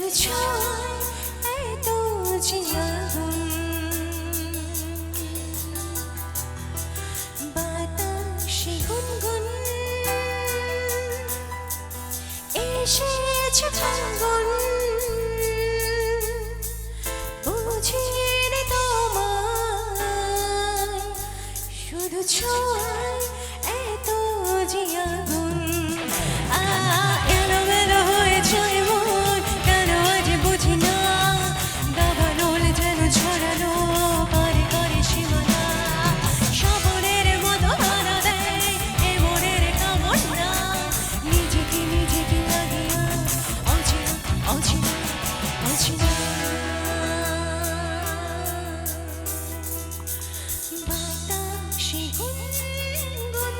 শুধু ছয় এত যে আগুন বাতাসে গুনগুন এসেছে ফাল্গুন বুঝিনি তোমায় শুধু ছয় এত যে আগুন এলোমেলো হয়ে যায় মন কেন আজ বুঝি না দাবানল যেন ছড়ানো পারে করে সীমানা সবরের মতো হানা দেয় এ মনের কামনা নিজেকে নিজেকে লাগিয়া অচেনা অচেনা অচেনা বাতাসে গুনগুন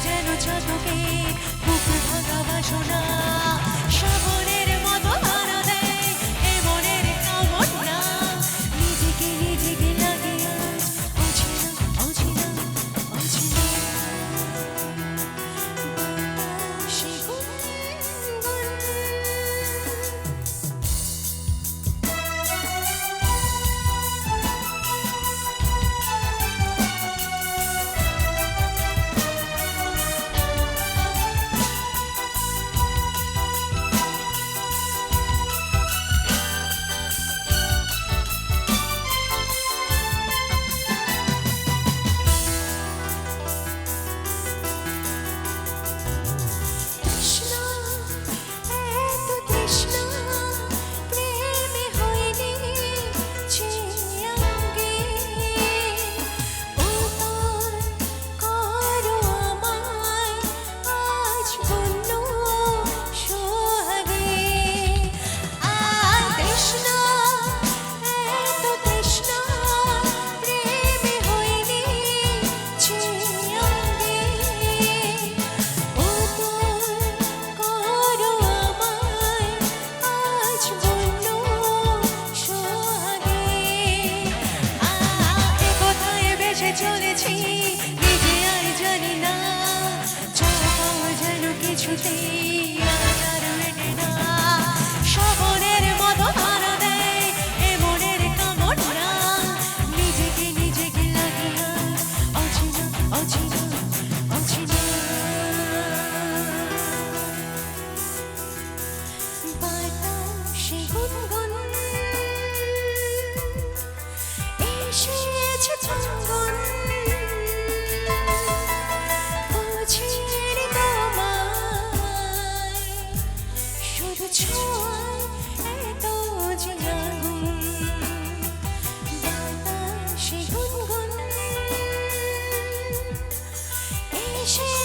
যেন চাতকে বুক ভাঙা বাসনা শ্রাবণের মতো হানা দেয় এ মনের কামনা নিজেকে নিজেকে লাগে আজ অচেনা অচেনা অচেনা বাতাসে গুনগুন চলেছি নিজে আর জানি না চাপাও যেন কিছুতেই আর মেটে না শ্রাবণের মতো হানা দেয় এ মনের কামনা নিজেকে নিজেকে লাগিয়া অচেনা অচেনা অচেনা বাতাসে গুনগুন এসেছে ফাল্গুন বুঝিনি তোমায় শুধু ছয় এত যে আগুন বাতাসে গুনগুন এসে